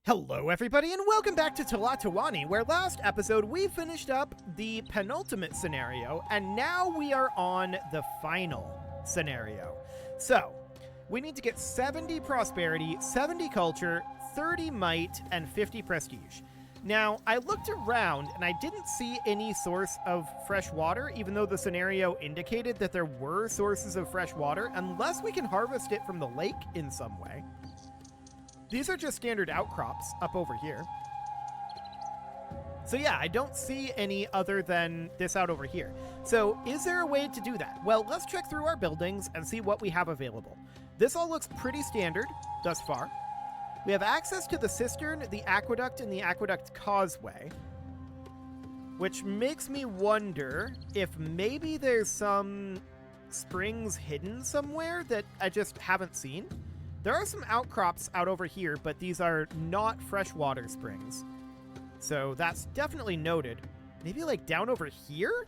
Hello everybody and welcome back to Tlatoani, where last episode we finished up the penultimate scenario and now we are on the final scenario. So, we need to get 70 prosperity, 70 culture, 30 might, and 50 prestige. Now, I looked around and I didn't see any source of fresh water, even though the scenario indicated that there were sources of fresh water, unless we can harvest it from the lake in some way. These are just standard outcrops up over here. So yeah, I don't see any other than this out over here. So is there a way to do that? Well, let's check through our buildings and see what we have available. This all looks pretty standard thus far. We have access to the cistern, the aqueduct, and the aqueduct causeway, which makes me wonder if maybe there's some springs hidden somewhere that I just haven't seen. There are some outcrops out over here, but these are not freshwater springs. So that's definitely noted. Maybe like down over here?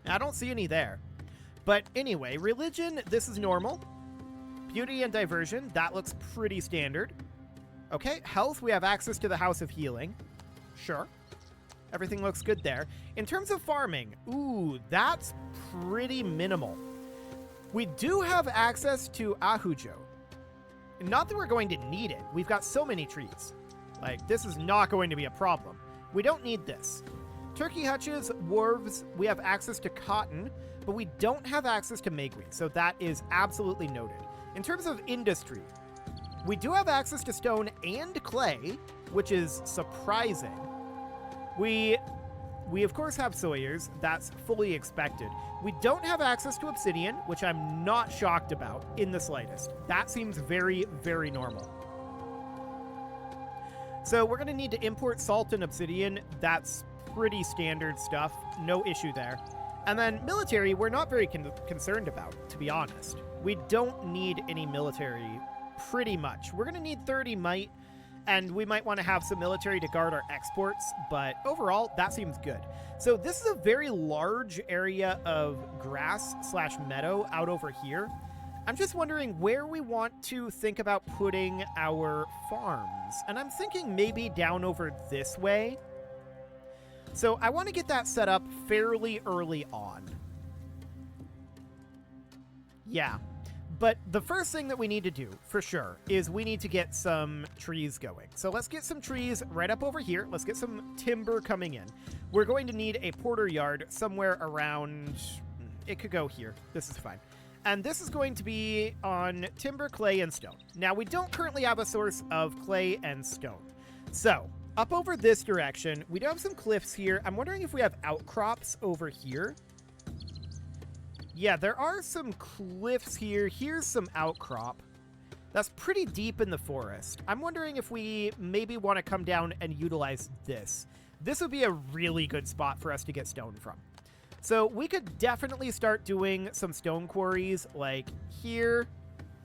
I don't see any there. But anyway, religion, this is normal. Beauty and diversion, that looks pretty standard. Okay, health, we have access to the House of Healing. Sure. Everything looks good there. In terms of farming, ooh, that's pretty minimal. We do have access to Ahujo. Not that we're going to need it. We've got so many trees. Like, this is not going to be a problem. We don't need this. Turkey hutches, wharves, we have access to cotton, but we don't have access to megwheat, so that is absolutely noted. In terms of industry, we do have access to stone and clay, which is surprising. We of course have sawyers. That's fully expected. We don't have access to obsidian, which I'm not shocked about in the slightest. That seems very, very normal. So we're going to need to import salt and obsidian. That's pretty standard stuff. No issue there. And then military, we're not very concerned about, to be honest. We don't need any military pretty much. We're going to need 30 might. And we might want to have some military to guard our exports, but overall, that seems good. So this is a very large area of grass/meadow out over here. I'm just wondering where we want to think about putting our farms. And I'm thinking maybe down over this way. So I want to get that set up fairly early on. Yeah. But the first thing that we need to do, for sure, is we need to get some trees going. So let's get some trees right up over here. Let's get some timber coming in. We're going to need a porter yard somewhere around... It could go here. This is fine. And this is going to be on timber, clay, and stone. Now, we don't currently have a source of clay and stone. So, up over this direction, we do have some cliffs here. I'm wondering if we have outcrops over here. Yeah, there are some cliffs here. Here's some outcrop. That's pretty deep in the forest. I'm wondering if we maybe want to come down and utilize this. This would be a really good spot for us to get stone from. So we could definitely start doing some stone quarries like here.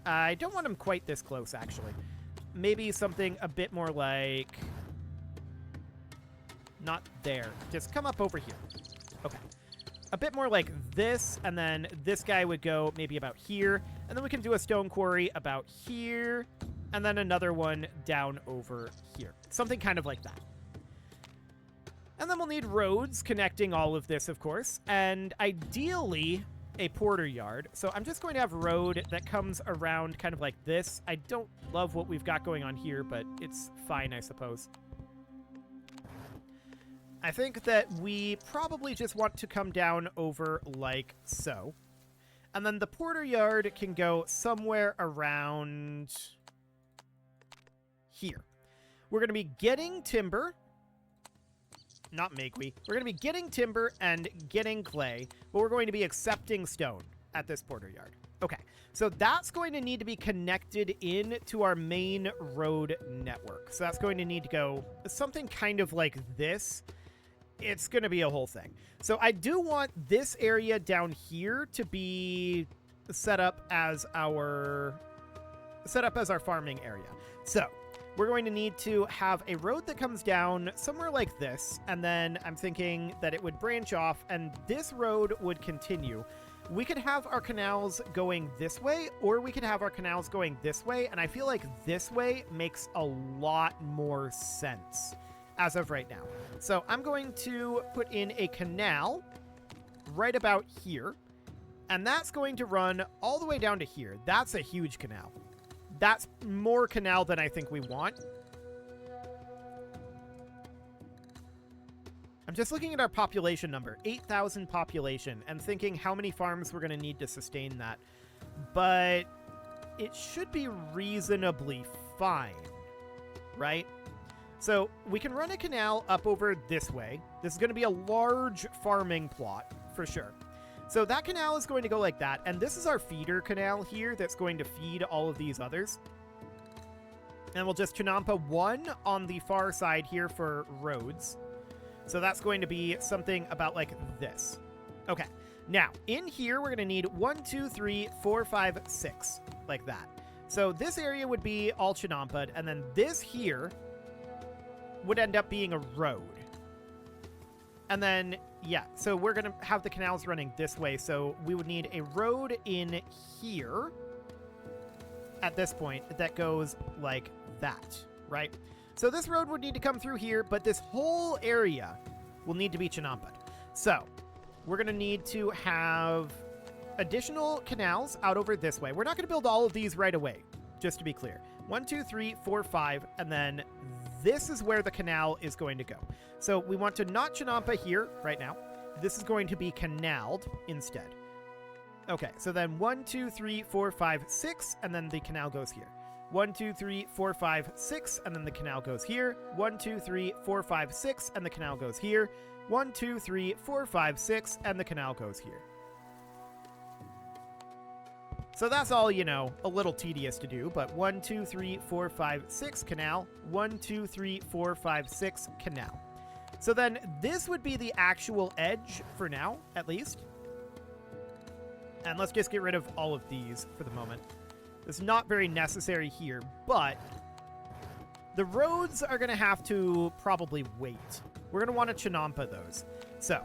I don't want them quite this close, actually. Maybe something a bit more like... Not there. Just come up over here. Okay. A bit more like this, and then this guy would go maybe about here, and then we can do a stone quarry about here, and then another one down over here. Something kind of like that. And then we'll need roads connecting all of this, of course, and ideally a porter yard. So I'm just going to have a road that comes around kind of like this. I don't love what we've got going on here, but it's fine, I suppose. I think that we probably just want to come down over like so. And then the porter yard can go somewhere around here. We're going to be getting timber. Not megwheat. We're going to be getting timber and getting clay, but we're going to be accepting stone at this porter yard. Okay, so that's going to need to be connected in to our main road network. So that's going to need to go something kind of like this. It's going to be a whole thing. So I do want this area down here to be set up as our farming area. So we're going to need to have a road that comes down somewhere like this. And then I'm thinking that it would branch off and this road would continue. we could have our canals going this way, or we could have our canals going this way, and I feel like this way makes a lot more sense as of right now. So I'm going to put in a canal right about here, and that's going to run all the way down to here. That's a huge canal. That's more canal than I think we want. I'm just looking at our population number, 8,000 population, and thinking how many farms we're going to need to sustain that. But it should be reasonably fine, right? So we can run a canal up over this way. This is going to be a large farming plot, for sure. So that canal is going to go like that, and this is our feeder canal here that's going to feed all of these others. And we'll just Chinampa 1 on the far side here for roads. So that's going to be something about like this. Okay, now in here we're going to need 1, 2, 3, 4, 5, 6, like that. So this area would be all Chinampa'd, and then this here would end up being a road. And then, yeah, so we're going to have the canals running this way, so we would need a road in here at this point that goes like that, right? So this road would need to come through here, but this whole area will need to be Chinampa'd. So we're going to need to have additional canals out over this way. We're not going to build all of these right away, just to be clear. 1, 2, 3, 4, 5, and then this is where the canal is going to go. So we want to not Chinampa here right now. This is going to be canaled instead. Okay, so then 1, 2, 3, 4, 5, 6, and then the canal goes here. 1, 2, 3, 4, 5, 6, and then the canal goes here. 1, 2, 3, 4, 5, 6, and the canal goes here. 1, 2, 3, 4, 5, 6, and the canal goes here. So that's all, you know, a little tedious to do, but 1, 2, 3, 4, 5, 6, canal. 1, 2, 3, 4, 5, 6, canal. So then this would be the actual edge for now, at least. And let's just get rid of all of these for the moment. It's not very necessary here, but the roads are going to have to probably wait. We're going to want to Chinampa those. So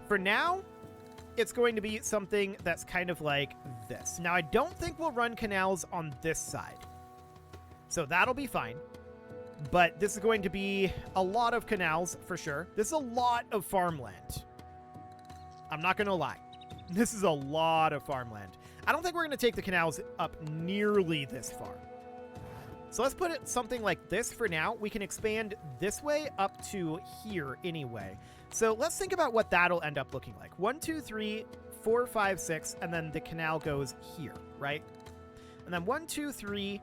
for now, it's going to be something that's kind of like this. Now, I don't think we'll run canals on this side, so that'll be fine. But this is going to be a lot of canals for sure. This is a lot of farmland. I'm not going to lie. This is a lot of farmland. I don't think we're going to take the canals up nearly this far. So let's put it something like this for now. We can expand this way up to here anyway. So let's think about what that'll end up looking like. 1, 2, 3, 4, 5, 6, and then the canal goes here, right? And then 1, 2, 3,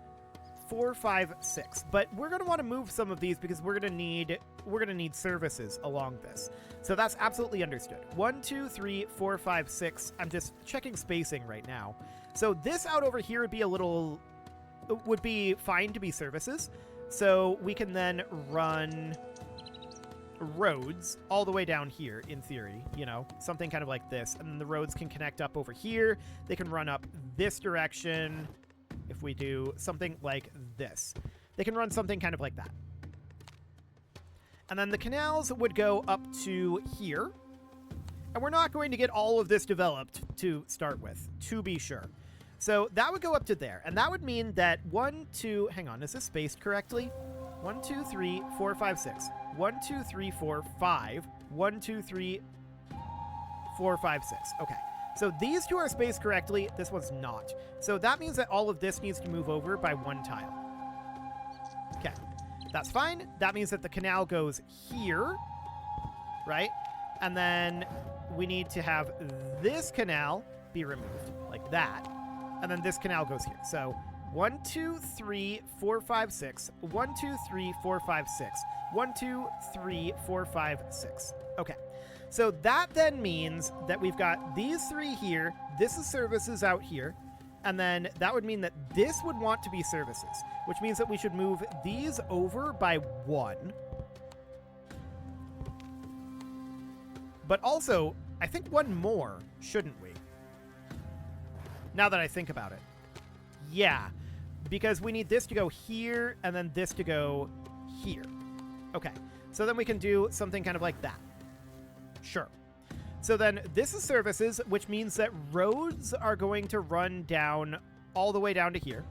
4, 5, 6. But we're going to want to move some of these because we're going to need services along this. So that's absolutely understood. 1, 2, 3, 4, 5, 6. I'm just checking spacing right now. So this out over here would be fine to be services. So we can then run roads all the way down here in theory, you know, something kind of like this. And then the roads can connect up over here. They can run up this direction. If we do something like this, they can run something kind of like that. And then the canals would go up to here. And we're not going to get all of this developed to start with, to be sure. So that would go up to there. And that would mean that 1, 2, hang on, is this spaced correctly? 1, 2, 3, 4, 5, 6. 1, 2, 3, 4, 5. 1, 2, 3, 4, 5, 6. Okay. So these two are spaced correctly. This one's not. So that means that all of this needs to move over by 1 tile. Okay. That's fine. That means that the canal goes here, right? And then we need to have this canal be removed, like that. And then this canal goes here. So 1, 2, 3, 4, 5, 6. 1, 2, 3, 4, 5, 6. 1, 2, 3, 4, 5, 6. Okay. So that then means that we've got these 3 here. This is services out here. And then that would mean that this would want to be services, which means that we should move these over by 1. But also, I think 1 more, shouldn't we? Now that I think about it. Yeah, because we need this to go here and then this to go here. Okay, so then we can do something kind of like that. Sure. So then this is services, which means that roads are going to run down all the way down to here.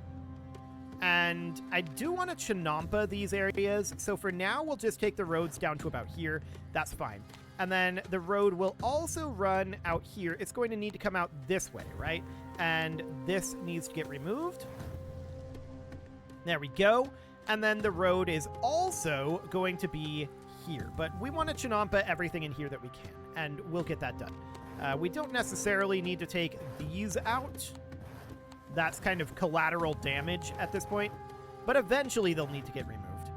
And I do want to Chinampa these areas. So for now, we'll just take the roads down to about here. That's fine. And then the road will also run out here. It's going to need to come out this way, right? And this needs to get removed. There we go. And then the road is also going to be here. But we want to Chinampa everything in here that we can. And we'll get that done. We don't necessarily need to take these out. That's kind of collateral damage at this point. But eventually they'll need to get removed.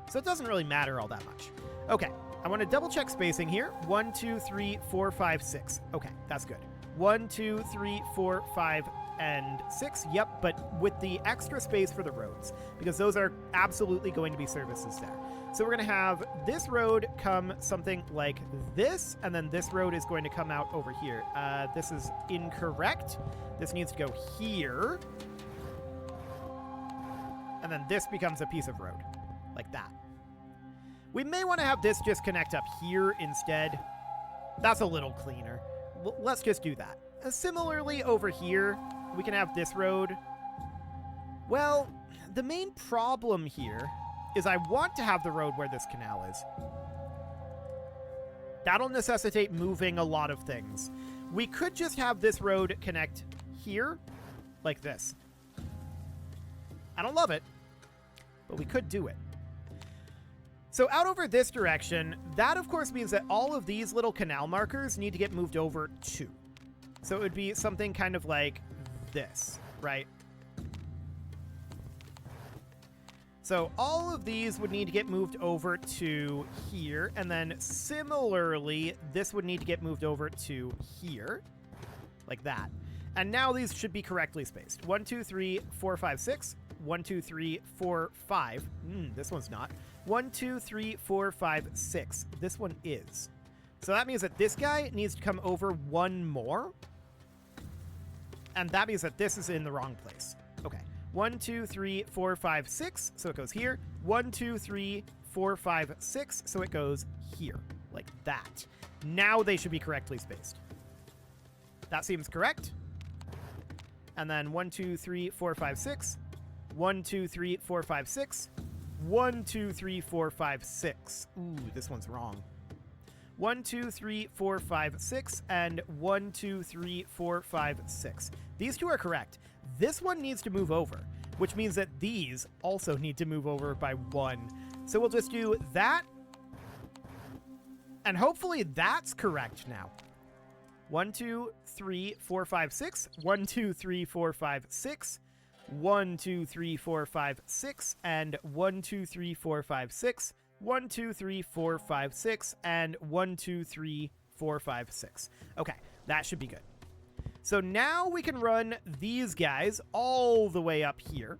So it doesn't really matter all that much. Okay, I want to double check spacing here. 1, 2, 3, 4, 5, 6. Okay, that's good. 1, 2, 3, 4, 5, and 6. Yep, but with the extra space for the roads, because those are absolutely going to be services there. So we're going to have this road come something like this, and then this road is going to come out over here. This is incorrect. This needs to go here. And then this becomes a piece of road, like that. We may want to have this just connect up here instead. That's a little cleaner. Let's just do that. Similarly, over here, we can have this road. Well, the main problem here is I want to have the road where this canal is. That'll necessitate moving a lot of things. We could just have this road connect here, like this. I don't love it, but we could do it. So out over this direction, that of course means that all of these little canal markers need to get moved over too. So it would be something kind of like this, right? So all of these would need to get moved over to here, and then similarly, this would need to get moved over to here, like that. And now these should be correctly spaced. 1, 2, 3, 4, 5, 6. 1, 2, 3, 4, 5. This one's not. 1, 2, 3, 4, 5, 6. This one is. So that means that this guy needs to come over one more. And that means that this is in the wrong place. Okay. 1, 2, 3, 4, 5, 6. So it goes here. 1, 2, 3, 4, 5, 6. So it goes here. Like that. Now they should be correctly spaced. That seems correct. And then 1, 2, 3, 4, 5, 6. 1, 2, 3, 4, 5, 6. 1, 2, 3, 4, 5, 6. Ooh, this one's wrong. 1, 2, 3, 4, 5, 6, and 1, 2, 3, 4, 5, 6. These two are correct. This one needs to move over, which means that these also need to move over by 1. So we'll just do that, and hopefully that's correct now. 1, 2, 3, 4, 5, 6. 1, 2, 3, 4, 5, 6. 1, 2, 3, 4, 5, 6, and 1, 2, 3, 4, 5, 6. 1, 2, 3, 4, 5, 6, and 1, 2, 3, 4, 5, 6. Okay, that should be good. So now we can run these guys all the way up here.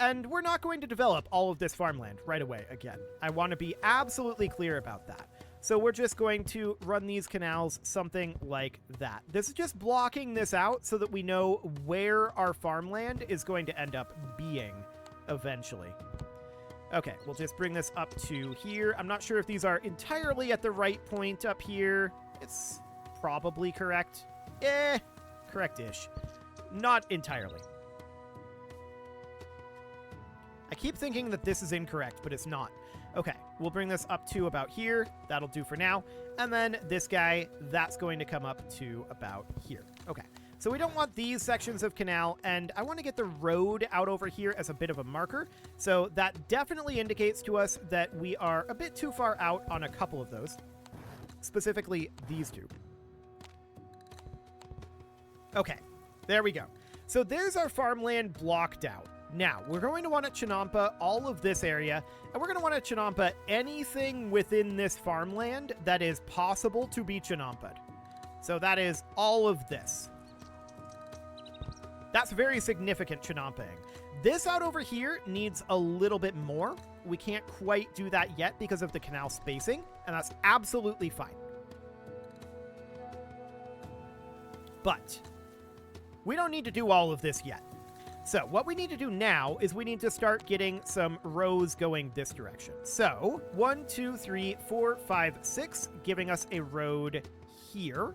And we're not going to develop all of this farmland right away again. I want to be absolutely clear about that. So we're just going to run these canals something like that. This is just blocking this out so that we know where our farmland is going to end up being eventually. Okay, we'll just bring this up to here. I'm not sure if these are entirely at the right point up here. It's probably correct. Correct-ish. Not entirely. I keep thinking that this is incorrect, but it's not. Okay, we'll bring this up to about here. That'll do for now. And then this guy, that's going to come up to about here. Okay, so we don't want these sections of canal, and I want to get the road out over here as a bit of a marker. So that definitely indicates to us that we are a bit too far out on a couple of those, specifically these two. Okay, there we go. So there's our farmland blocked out. Now, we're going to want to Chinampa all of this area, and we're going to want to Chinampa anything within this farmland that is possible to be Chinampa'd. So that is all of this. That's very significant Chinampaing. This out over here needs a little bit more. We can't quite do that yet because of the canal spacing, and that's absolutely fine. But we don't need to do all of this yet. So what we need to do now is we need to start getting some rows going this direction. So 1, 2, 3, 4, 5, 6, giving us a road here,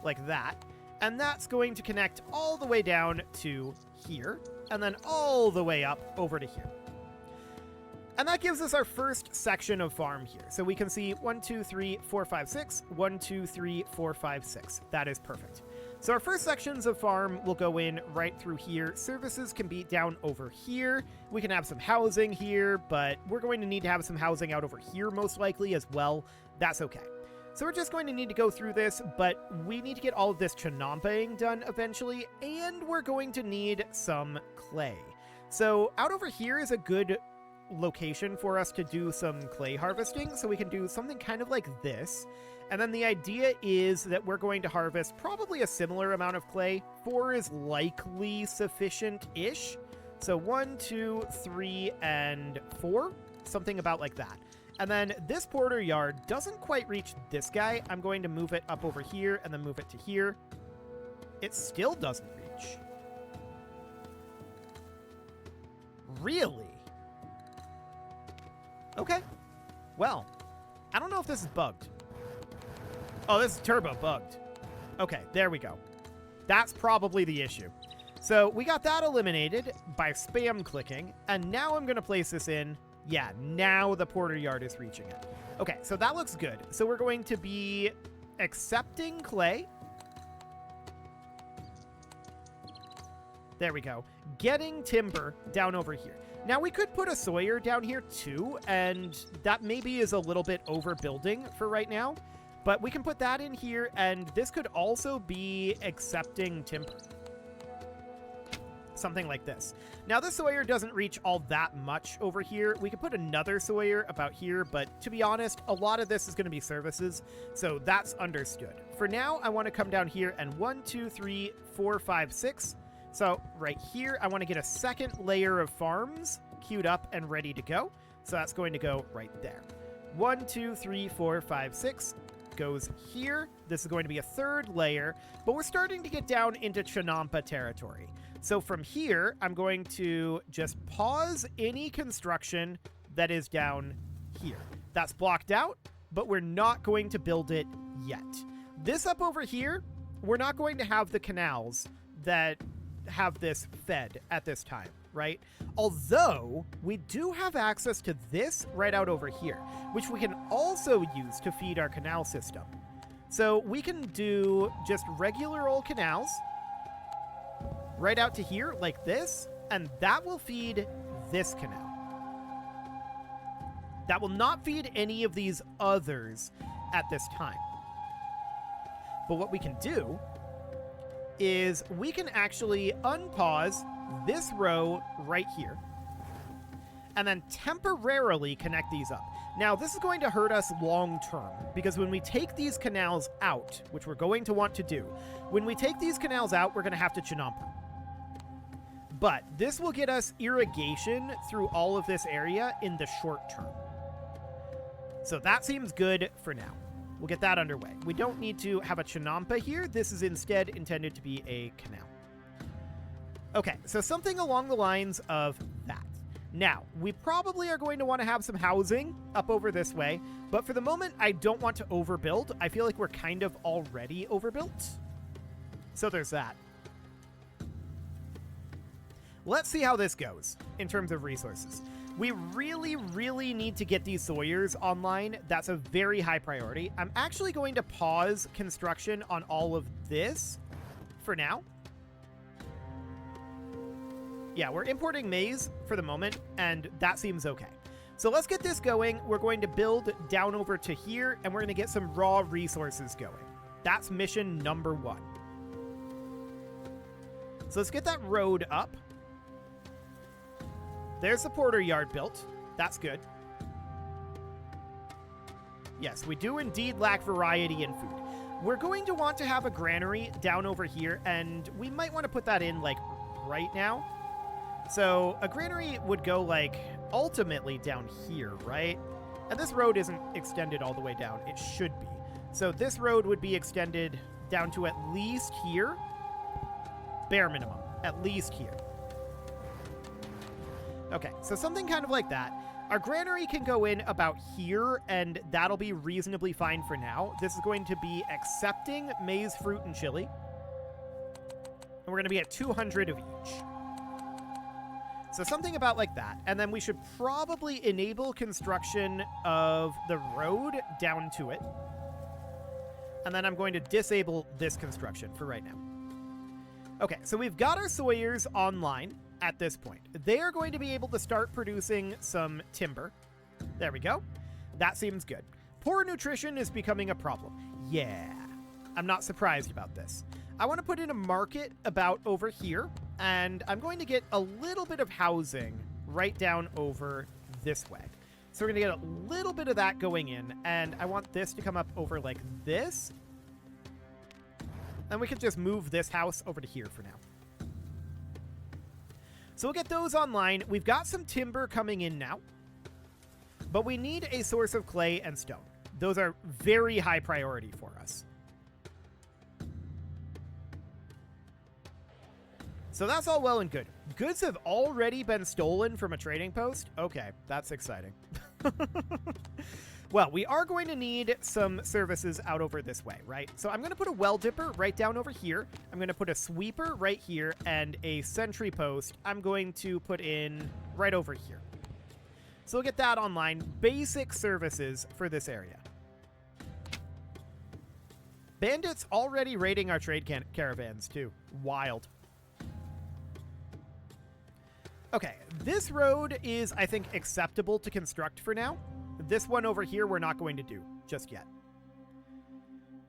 like that. And that's going to connect all the way down to here, and then all the way up over to here. And that gives us our first section of farm here. So we can see 1, 2, 3, 4, 5, 6, 1, 2, 3, 4, 5, 6. That is perfect. So our first sections of farm will go in right through here. Services can be down over here. We can have some housing here, but we're going to need to have some housing out over here most likely as well. That's okay. So we're just going to need to go through this, but we need to get all of this chinampaing done eventually, and we're going to need some clay. So out over here is a good location for us to do some clay harvesting, so we can do something kind of like this. And then the idea is that we're going to harvest probably a similar amount of clay. 4 is likely sufficient-ish. So 1, 2, 3, and 4, something about like that. And then this porter yard doesn't quite reach this guy. I'm going to move it up over here and then move it to here. It still doesn't reach. Really? Okay. Well, I don't know if this is bugged. Oh, this is turbo bugged. Okay, there we go. That's probably the issue. So we got that eliminated by spam clicking, and now I'm going to place this in. Yeah, now the porter yard is reaching it. Okay, so that looks good. So we're going to be accepting clay. There we go. Getting timber down over here. Now, we could put a sawyer down here too, and that maybe is a little bit overbuilding for right now. But we can put that in here, and this could also be accepting timber. Something like this. Now, this sawyer doesn't reach all that much over here. We could put another sawyer about here, but to be honest, a lot of this is going to be services, so that's understood. For now, I want to come down here and 1, 2, 3, 4, 5, 6. So right here, I want to get a second layer of farms queued up and ready to go. So that's going to go right there. 1, 2, 3, 4, 5, 6 goes here. This is going to be a third layer, but we're starting to get down into Chinampa territory. So from here, I'm going to just pause any construction that is down here. That's blocked out, but we're not going to build it yet. This up over here, we're not going to have the canals that have this fed at this time, right? Although we do have access to this right out over here, which we can also use to feed our canal system. So we can do just regular old canals right out to here like this, and that will feed this canal. That will not feed any of these others at this time. But what we can do is we can actually unpause this row right here and then temporarily connect these up. Now, this is going to hurt us long term because when we take these canals out, which we're going to want to do, when we take these canals out, we're going to have to chinampa. But this will get us irrigation through all of this area in the short term. So that seems good for now. We'll get that underway. We don't need to have a chinampa here. This is instead intended to be a canal. Okay, so something along the lines of that. Now, we probably are going to want to have some housing up over this way, but for the moment, I don't want to overbuild. I feel like we're kind of already overbuilt. So there's that. Let's see how this goes in terms of resources. We really, really need to get these sawyers online. That's a very high priority. I'm actually going to pause construction on all of this for now. Yeah, we're importing maize for the moment, and that seems okay. So let's get this going. We're going to build down over to here, and we're going to get some raw resources going. That's mission number 1. So let's get that road up. There's the porter yard built. That's good. Yes, we do indeed lack variety in food. We're going to want to have a granary down over here, and we might want to put that in, like, right now. So a granary would go, like, ultimately down here, right? And this road isn't extended all the way down. It should be. So this road would be extended down to at least here. Bare minimum. At least here. Okay, so something kind of like that. Our granary can go in about here, and that'll be reasonably fine for now. This is going to be accepting maize, fruit, and chili. And we're going to be at 200 of each. So something about like that. And then we should probably enable construction of the road down to it. And then I'm going to disable this construction for right now. Okay, so we've got our sawyers online at this point. They are going to be able to start producing some timber. There we go. That seems good. Poor nutrition is becoming a problem. Yeah, I'm not surprised about this. I want to put in a market about over here, and I'm going to get a little bit of housing right down over this way. So we're going to get a little bit of that going in, and I want this to come up over like this. And we can just move this house over to here for now. So we'll get those online. We've got some timber coming in now, but we need a source of clay and stone. Those are very high priority for us. So that's all well and good. Goods have already been stolen from a trading post. Okay, that's exciting. Well, we are going to need some services out over this way, right? So I'm going to put a well dipper right down over here. I'm going to put a sweeper right here and a sentry post I'm going to put in right over here. So we'll get that online. Basic services for this area. Bandits already raiding our trade caravans too. Wild. Okay, this road is, I think, acceptable to construct for now. This one over here we're not going to do just yet.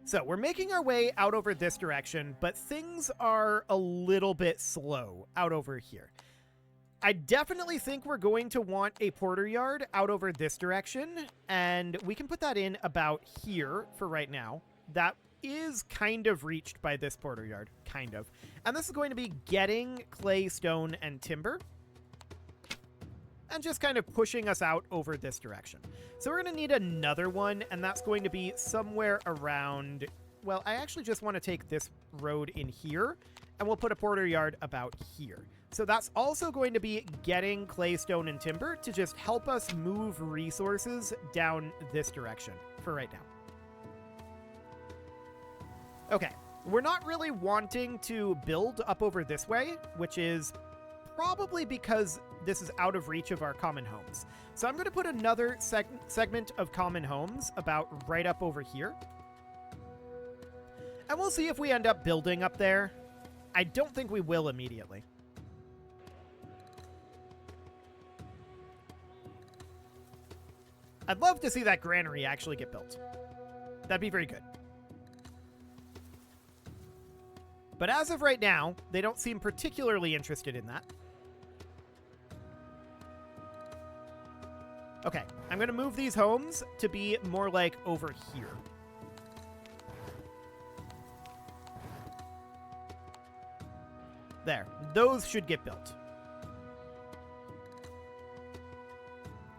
So we're making our way out over this direction, but things are a little bit slow out over here. I definitely think we're going to want a porter yard out over this direction, and we can put that in about here for right now. That is kind of reached by this porter yard, kind of. And this is going to be getting clay, stone, and timber, and just kind of pushing us out over this direction. So we're going to need another one, and that's going to be somewhere around... Well, I actually just want to take this road in here, and we'll put a porter yard about here. So that's also going to be getting clay, stone, and timber to just help us move resources down this direction for right now. Okay, we're not really wanting to build up over this way, which is probably because this is out of reach of our common homes. So I'm going to put another segment of common homes about right up over here. And we'll see if we end up building up there. I don't think we will immediately. I'd love to see that granary actually get built. That'd be very good. But as of right now, they don't seem particularly interested in that. Okay, I'm going to move these homes to be more like over here. There, those should get built.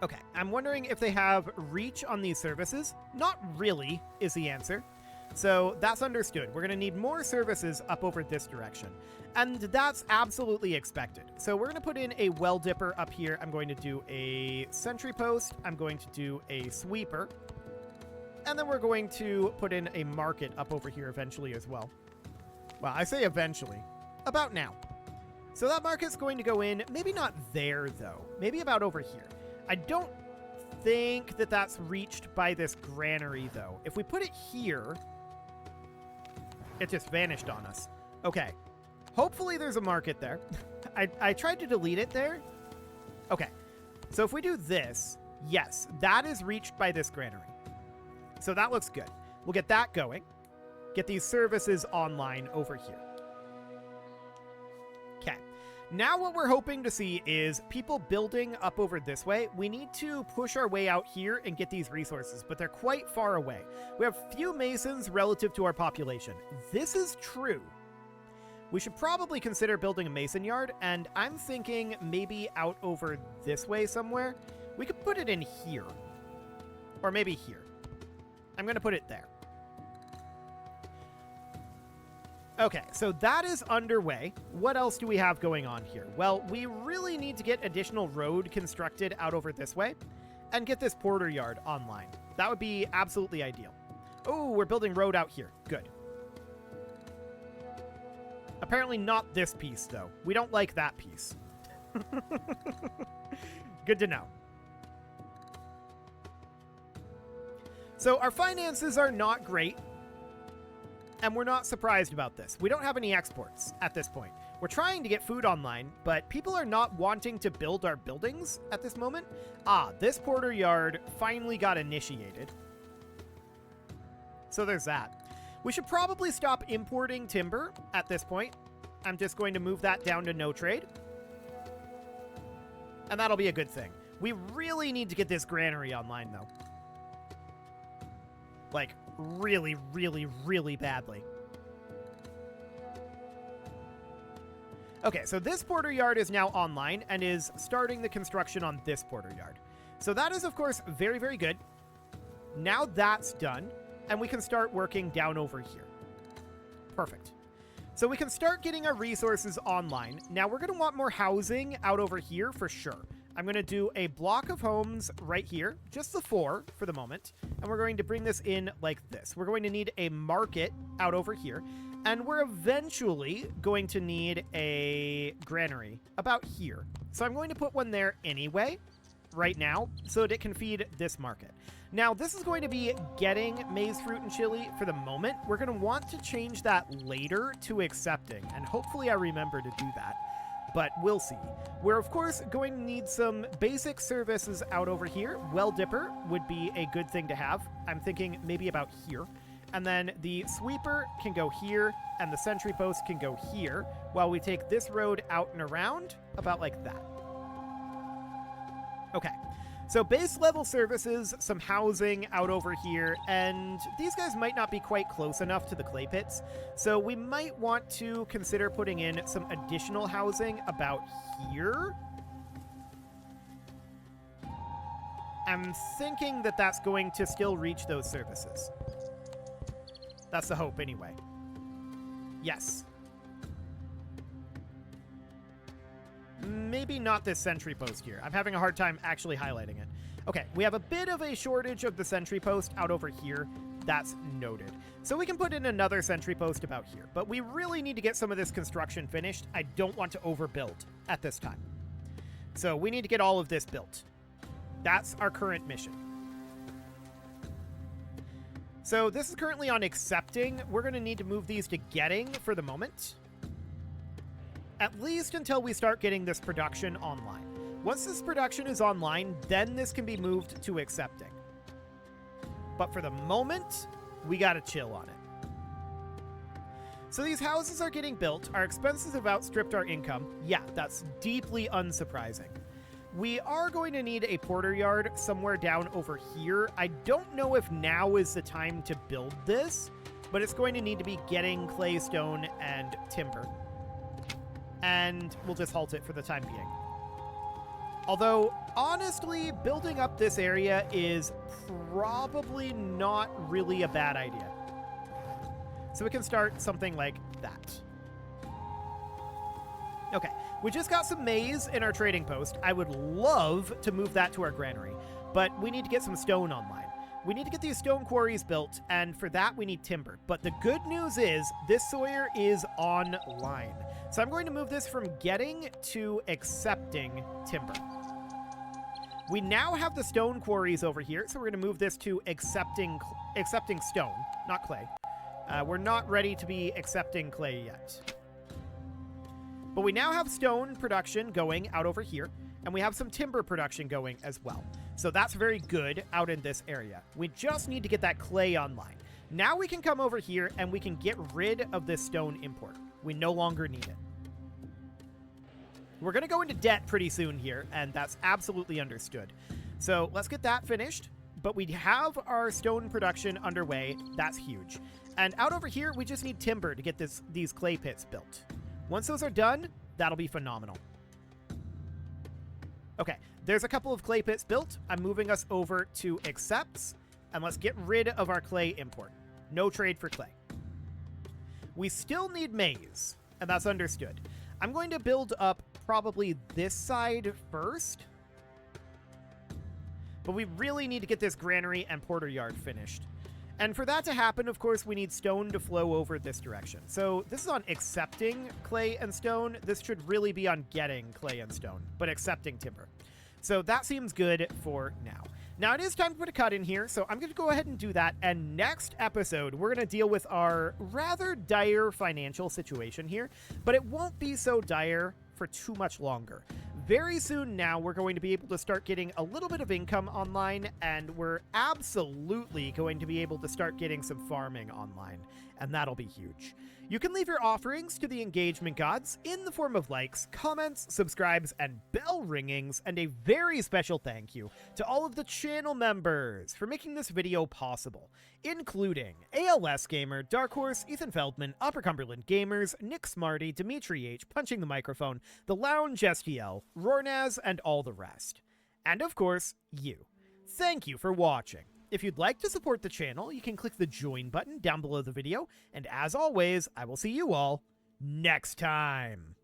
Okay, I'm wondering if they have reach on these services. Not really, is the answer. So that's understood. We're going to need more services up over this direction. And that's absolutely expected. So we're going to put in a well dipper up here. I'm going to do a sentry post. I'm going to do a sweeper. And then we're going to put in a market up over here eventually as well. Well, I say eventually. About now. So that market's going to go in, maybe not there though. Maybe about over here. I don't think that that's reached by this granary though. If we put it here... It just vanished on us. Okay. Hopefully there's a market there. I tried to delete it there. Okay. So if we do this, yes, that is reached by this granary. So that looks good. We'll get that going. Get these services online over here. Okay. Now what we're hoping to see is people building up over this way. We need to push our way out here and get these resources, but they're quite far away. We have few masons relative to our population. This is true. We should probably consider building a mason yard, and I'm thinking maybe out over this way somewhere. We could put it in here. Or maybe here. I'm going to put it there. Okay, so that is underway. What else do we have going on here? Well, we really need to get additional road constructed out over this way and get this porter yard online. That would be absolutely ideal. Oh, we're building road out here. Good. Apparently not this piece, though. We don't like that piece. Good to know. So our finances are not great. And we're not surprised about this. We don't have any exports at this point. We're trying to get food online, but people are not wanting to build our buildings at this moment. Ah, this porter yard finally got initiated. So there's that. We should probably stop importing timber at this point. I'm just going to move that down to no trade. And that'll be a good thing. We really need to get this granary online, though. Like, really, really, really badly. Okay, so this porter yard is now online and is starting the construction on this porter yard. So that is, of course, very, very good. Now that's done, and we can start working down over here. Perfect. So we can start getting our resources online. Now we're going to want more housing out over here for sure. I'm going to do a block of homes right here, just the 4 for the moment, and we're going to bring this in like this. We're going to need a market out over here, and we're eventually going to need a granary about here. So I'm going to put one there anyway, right now, so that it can feed this market. Now, this is going to be getting maize, fruit, and chili for the moment. We're going to want to change that later to accepting, and hopefully I remember to do that. But we'll see. We're, of course, going to need some basic services out over here. Well dipper would be a good thing to have. I'm thinking maybe about here. And then the sweeper can go here, and the sentry post can go here, while we take this road out and around, about like that. Okay. So base level services, some housing out over here, and these guys might not be quite close enough to the clay pits, so we might want to consider putting in some additional housing about here. I'm thinking that that's going to still reach those services. That's the hope anyway. Yes. Maybe not this sentry post here. I'm having a hard time actually highlighting it. Okay, we have a bit of a shortage of the sentry post out over here. That's noted. So we can put in another sentry post about here. But we really need to get some of this construction finished. I don't want to overbuild at this time. So we need to get all of this built. That's our current mission. So this is currently on accepting. We're going to need to move these to getting for the moment. At least until we start getting this production online. Once this production is online, then this can be moved to accepting. But for the moment, we gotta chill on it. So these houses are getting built. Our expenses have outstripped our income. Yeah, that's deeply unsurprising. We are going to need a porter yard somewhere down over here. I don't know if now is the time to build this, but it's going to need to be getting clay, stone, and timber. And we'll just halt it for the time being. Although, honestly, building up this area is probably not really a bad idea. So we can start something like that. Okay, we just got some maize in our trading post. I would love to move that to our granary, but we need to get some stone online. We need to get these stone quarries built, and for that we need timber. But the good news is this Sawyer is online. So I'm going to move this from getting to accepting timber. We now have the stone quarries over here, so we're going to move this to accepting stone, not clay. We're not ready to be accepting clay yet. But we now have stone production going out over here, and we have some timber production going as well. So that's very good out in this area. We just need to get that clay online. Now we can come over here and we can get rid of this stone import. We no longer need it. We're going to go into debt pretty soon here, and that's absolutely understood. So let's get that finished. But we have our stone production underway. That's huge. And out over here, we just need timber to get these clay pits built. Once those are done, that'll be phenomenal. Okay, there's a couple of clay pits built. I'm moving us over to accepts, and let's get rid of our clay import. No trade for clay. We still need maize, and that's understood. I'm going to build up probably this side first. But we really need to get this granary and porter yard finished. And for that to happen, of course, we need stone to flow over this direction. So this is on accepting clay and stone. This should really be on getting clay and stone, but accepting timber. So that seems good for now. Now it is time to put a cut in here, so I'm going to go ahead and do that. And next episode, we're going to deal with our rather dire financial situation here, but it won't be so dire for too much longer. Very soon now, we're going to be able to start getting a little bit of income online, and we're absolutely going to be able to start getting some farming online, and that'll be huge. You can leave your offerings to the engagement gods in the form of likes, comments, subscribes, and bell ringings, and a very special thank you to all of the channel members for making this video possible, including ALS Gamer, Dark Horse, Ethan Feldman, Upper Cumberland Gamers, Nick Smarty, Dimitri H, Punching the Microphone, The Lounge STL, Rornaz, and all the rest. And of course, you. Thank you for watching. If you'd like to support the channel, you can click the join button down below the video, and as always, I will see you all next time.